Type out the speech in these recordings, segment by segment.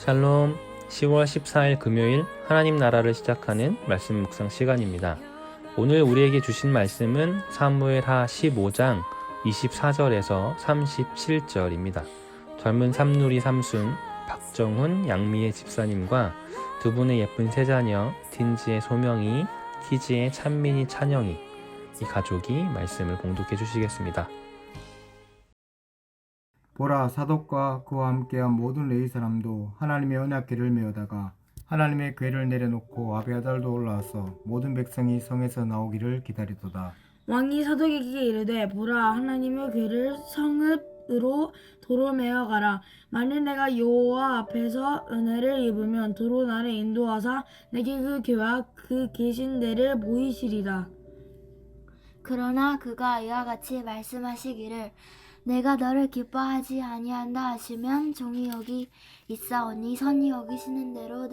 샬롬, 10월 14일 금요일 하나님 나라를 시작하는 말씀 묵상 시간입니다. 오늘 우리에게 주신 말씀은 사무엘하 15장 24절에서 37절입니다. 젊은 삼누리 삼순 박정훈 양미의 집사님과 두 분의 예쁜 세자녀 틴지의 소명이, 키지의 찬민이, 찬영이, 이 가족이 말씀을 봉독해 주시겠습니다. 보라, 사독과 그와 함께한 모든 레위 사람도 하나님의 언약궤를 메어다가 하나님의 궤를 내려놓고 아비아달도 올라와서 모든 백성이 성에서 나오기를 기다리도다. 왕이 사독에게 이르되, 보라, 하나님의 궤를 성읍으로 도로 메어 가라. 만일 내가 여호와 앞에서 은혜를 입으면 도로 나를 인도하사 내게 그 궤와 그 계신 데를 보이시리라. 그러나 그가 이와 같이 말씀하시기를 내가 너를 기뻐하지 아니한다 하시면 종이 여기 있사오니 선이 여기시는 대로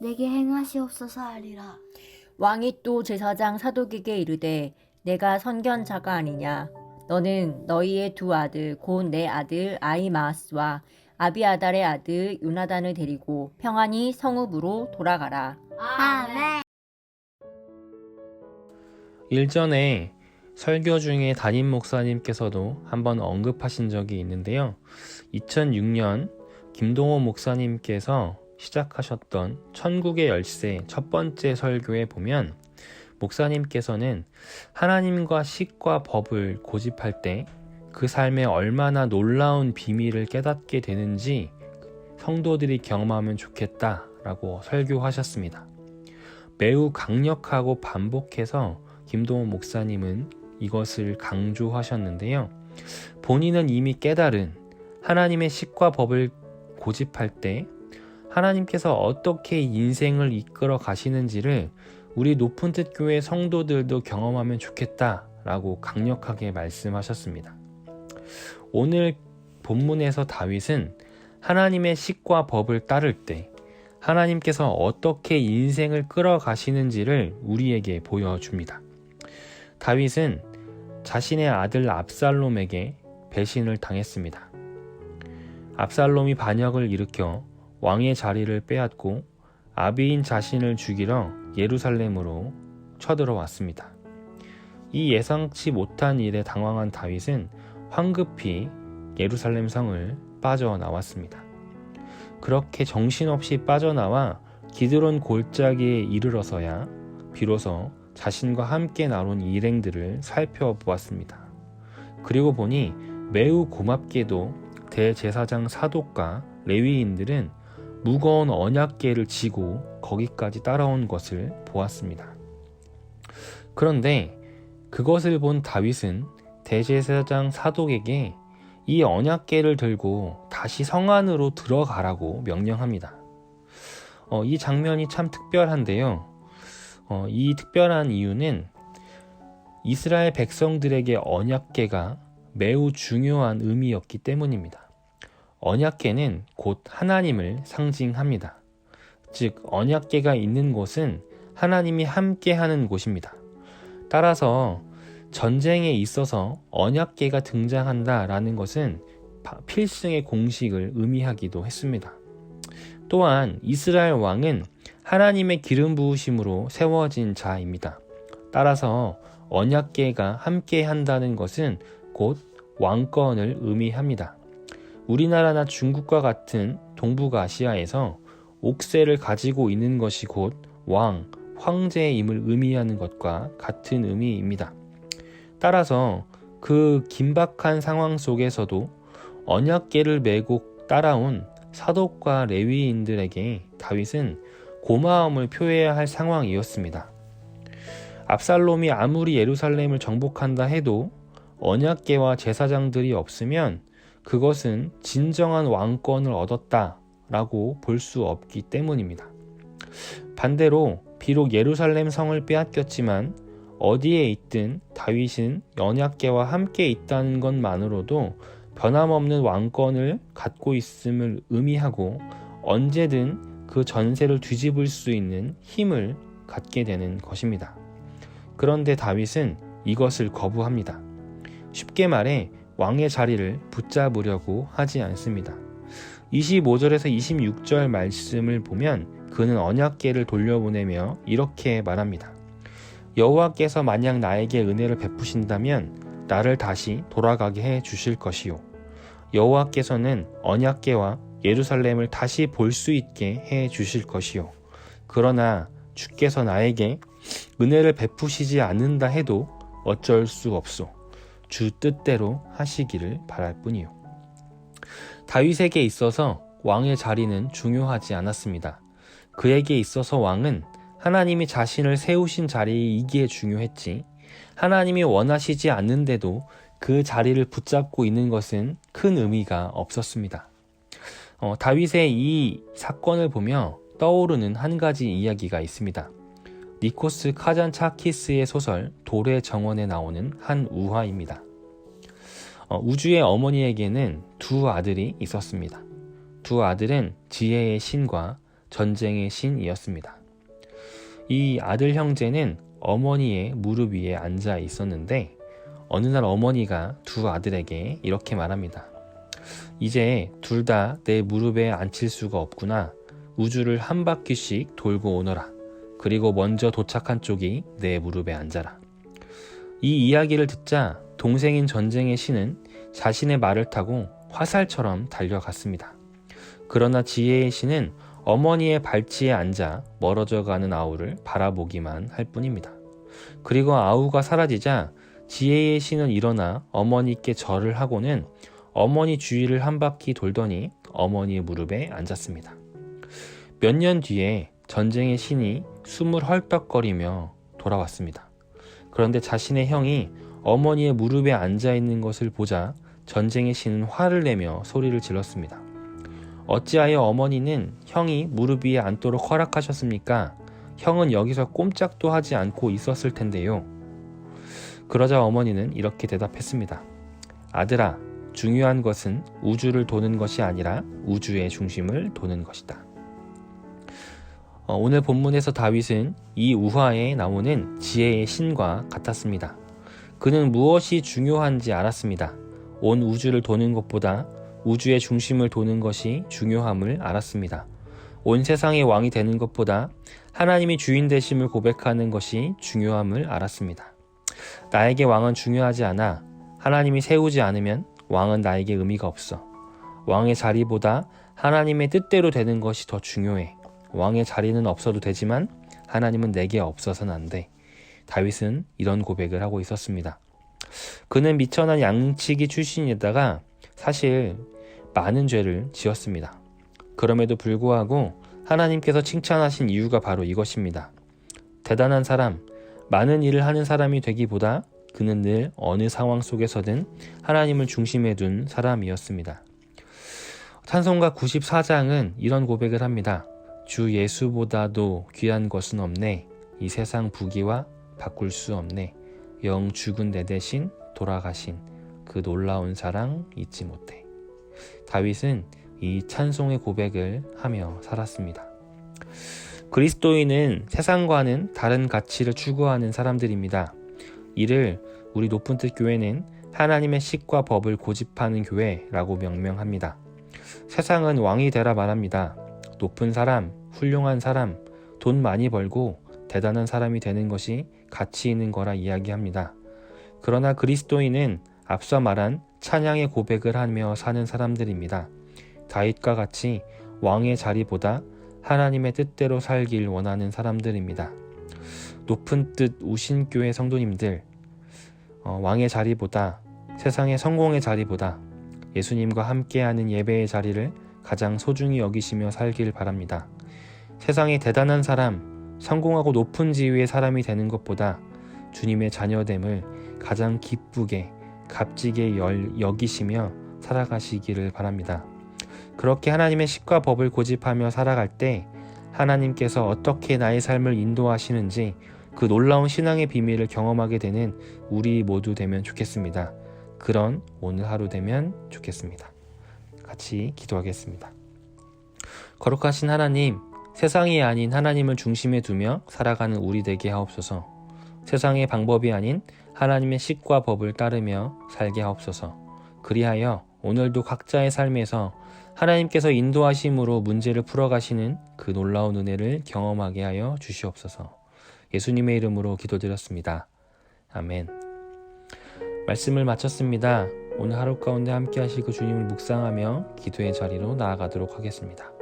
내게 행하시옵소서 하리라. 왕이 또 제사장 사독에게 이르되, 내가 선견자가 아니냐? 너는 너희의 두 아들 곧 내 아들 아히마아스와 아비아달의 아들 요나단을 데리고 평안히 성읍으로 돌아가라. 아멘. 일전에 설교 중에 담임 목사님께서도 한번 언급하신 적이 있는데요. 2006년 김동호 목사님께서 시작하셨던 천국의 열쇠 첫 번째 설교에 보면 목사님께서는 하나님과 식과 법을 고집할 때 그 삶에 얼마나 놀라운 비밀을 깨닫게 되는지 성도들이 경험하면 좋겠다라고 설교하셨습니다. 매우 강력하고 반복해서 김동호 목사님은 이것을 강조하셨는데요. 본인은 이미 깨달은 하나님의 식과 법을 고집할 때 하나님께서 어떻게 인생을 이끌어 가시는지를 우리 높은 뜻 교회 성도들도 경험하면 좋겠다라고 강력하게 말씀하셨습니다. 오늘 본문에서 다윗은 하나님의 식과 법을 따를 때 하나님께서 어떻게 인생을 끌어가시는지를 우리에게 보여줍니다. 다윗은 자신의 아들 압살롬에게 배신을 당했습니다. 압살롬이 반역을 일으켜 왕의 자리를 빼앗고 아비인 자신을 죽이러 예루살렘으로 쳐들어왔습니다. 이 예상치 못한 일에 당황한 다윗은 황급히 예루살렘 성을 빠져나왔습니다. 그렇게 정신없이 빠져나와 기드론 골짜기에 이르러서야 비로소 자신과 함께 나온 일행들을 살펴보았습니다. 그리고 보니 매우 고맙게도 대제사장 사독과 레위인들은 무거운 언약궤를 지고 거기까지 따라온 것을 보았습니다. 그런데 그것을 본 다윗은 대제사장 사독에게 이 언약궤를 들고 다시 성 안으로 들어가라고 명령합니다. 이 장면이 참 특별한데요. 이 특별한 이유는 이스라엘 백성들에게 언약궤가 매우 중요한 의미였기 때문입니다. 언약궤는 곧 하나님을 상징합니다. 즉, 언약궤가 있는 곳은 하나님이 함께하는 곳입니다. 따라서 전쟁에 있어서 언약궤가 등장한다라는 것은 필승의 공식을 의미하기도 했습니다. 또한 이스라엘 왕은 하나님의 기름 부으심으로 세워진 자입니다. 따라서 언약궤가 함께 한다는 것은 곧 왕권을 의미합니다. 우리나라나 중국과 같은 동북아시아에서 옥새를 가지고 있는 것이 곧 왕, 황제임을 의미하는 것과 같은 의미입니다. 따라서 그 긴박한 상황 속에서도 언약궤를 메고 따라온 사독과 레위인들에게 다윗은 고마움을 표해야 할 상황이었습니다. 압살롬이 아무리 예루살렘을 정복한다 해도 언약궤와 제사장들이 없으면 그것은 진정한 왕권을 얻었다라고 볼 수 없기 때문입니다. 반대로 비록 예루살렘 성을 빼앗겼지만 어디에 있든 다윗은 언약궤와 함께 있다는 것만으로도 변함없는 왕권을 갖고 있음을 의미하고 언제든 그 전세를 뒤집을 수 있는 힘을 갖게 되는 것입니다. 그런데 다윗은 이것을 거부합니다. 쉽게 말해 왕의 자리를 붙잡으려고 하지 않습니다. 25절에서 26절 말씀을 보면 그는 언약궤를 돌려보내며 이렇게 말합니다. 여호와께서 만약 나에게 은혜를 베푸신다면 나를 다시 돌아가게 해 주실 것이요. 여호와께서는 언약궤와 예루살렘을 다시 볼 수 있게 해 주실 것이요. 그러나 주께서 나에게 은혜를 베푸시지 않는다 해도 어쩔 수 없소. 주 뜻대로 하시기를 바랄 뿐이요. 다윗에게 있어서 왕의 자리는 중요하지 않았습니다. 그에게 있어서 왕은 하나님이 자신을 세우신 자리이기에 중요했지, 하나님이 원하시지 않는데도 그 자리를 붙잡고 있는 것은 큰 의미가 없었습니다. 다윗의 이 사건을 보며 떠오르는 한 가지 이야기가 있습니다. 니코스 카잔차키스의 소설 돌의 정원에 나오는 한 우화입니다. 우주의 어머니에게는 두 아들이 있었습니다. 두 아들은 지혜의 신과 전쟁의 신이었습니다. 이 아들 형제는 어머니의 무릎 위에 앉아 있었는데 어느 날 어머니가 두 아들에게 이렇게 말합니다. 이제 둘 다 내 무릎에 앉힐 수가 없구나. 우주를 한 바퀴씩 돌고 오너라. 그리고 먼저 도착한 쪽이 내 무릎에 앉아라. 이 이야기를 듣자 동생인 전쟁의 신은 자신의 말을 타고 화살처럼 달려갔습니다. 그러나 지혜의 신은 어머니의 발치에 앉아 멀어져 가는 아우를 바라보기만 할 뿐입니다. 그리고 아우가 사라지자 지혜의 신은 일어나 어머니께 절을 하고는 어머니 주위를 한 바퀴 돌더니 어머니의 무릎에 앉았습니다. 몇 년 뒤에 전쟁의 신이 숨을 헐떡거리며 돌아왔습니다. 그런데 자신의 형이 어머니의 무릎에 앉아 있는 것을 보자 전쟁의 신은 화를 내며 소리를 질렀습니다. 어찌하여 어머니는 형이 무릎 위에 앉도록 허락하셨습니까? 형은 여기서 꼼짝도 하지 않고 있었을 텐데요. 그러자 어머니는 이렇게 대답했습니다. 아들아, 중요한 것은 우주를 도는 것이 아니라 우주의 중심을 도는 것이다. 오늘 본문에서 다윗은 이 우화에 나오는 지혜의 신과 같았습니다. 그는 무엇이 중요한지 알았습니다. 온 우주를 도는 것보다 우주의 중심을 도는 것이 중요함을 알았습니다. 온 세상의 왕이 되는 것보다 하나님이 주인 되심을 고백하는 것이 중요함을 알았습니다. 나에게 왕은 중요하지 않아. 하나님이 세우지 않으면 왕은 나에게 의미가 없어. 왕의 자리보다 하나님의 뜻대로 되는 것이 더 중요해. 왕의 자리는 없어도 되지만 하나님은 내게 없어서는 안 돼. 다윗은 이런 고백을 하고 있었습니다. 그는 미천한 양치기 출신이다가 사실 많은 죄를 지었습니다. 그럼에도 불구하고 하나님께서 칭찬하신 이유가 바로 이것입니다. 대단한 사람, 많은 일을 하는 사람이 되기보다 그는 늘 어느 상황 속에서든 하나님을 중심에 둔 사람이었습니다. 찬송가 94장은 이런 고백을 합니다. 주 예수보다도 귀한 것은 없네. 이 세상 부귀와 바꿀 수 없네. 영 죽은 내 대신 돌아가신 그 놀라운 사랑 잊지 못해. 다윗은 이 찬송의 고백을 하며 살았습니다. 그리스도인은 세상과는 다른 가치를 추구하는 사람들입니다. 이를 우리 높은 뜻 교회는 하나님의 식과 법을 고집하는 교회라고 명명합니다. 세상은 왕이 되라 말합니다. 높은 사람, 훌륭한 사람, 돈 많이 벌고 대단한 사람이 되는 것이 가치 있는 거라 이야기합니다. 그러나 그리스도인은 앞서 말한 찬양의 고백을 하며 사는 사람들입니다. 다윗과 같이 왕의 자리보다 하나님의 뜻대로 살길 원하는 사람들입니다. 높은 뜻 우신교회 성도님들, 왕의 자리보다, 세상의 성공의 자리보다 예수님과 함께하는 예배의 자리를 가장 소중히 여기시며 살길 바랍니다. 세상의 대단한 사람, 성공하고 높은 지위의 사람이 되는 것보다 주님의 자녀됨을 가장 기쁘게, 값지게 여기시며 살아가시기를 바랍니다. 그렇게 하나님의 식과 법을 고집하며 살아갈 때 하나님께서 어떻게 나의 삶을 인도하시는지 그 놀라운 신앙의 비밀을 경험하게 되는 우리 모두 되면 좋겠습니다. 그런 오늘 하루 되면 좋겠습니다. 같이 기도하겠습니다. 거룩하신 하나님, 세상이 아닌 하나님을 중심에 두며 살아가는 우리 되게 하옵소서. 세상의 방법이 아닌 하나님의 식과 법을 따르며 살게 하옵소서. 그리하여 오늘도 각자의 삶에서 하나님께서 인도하심으로 문제를 풀어가시는 그 놀라운 은혜를 경험하게 하여 주시옵소서. 예수님의 이름으로 기도드렸습니다. 아멘. 말씀을 마쳤습니다. 오늘 하루 가운데 함께 하실 그 주님을 묵상하며 기도의 자리로 나아가도록 하겠습니다.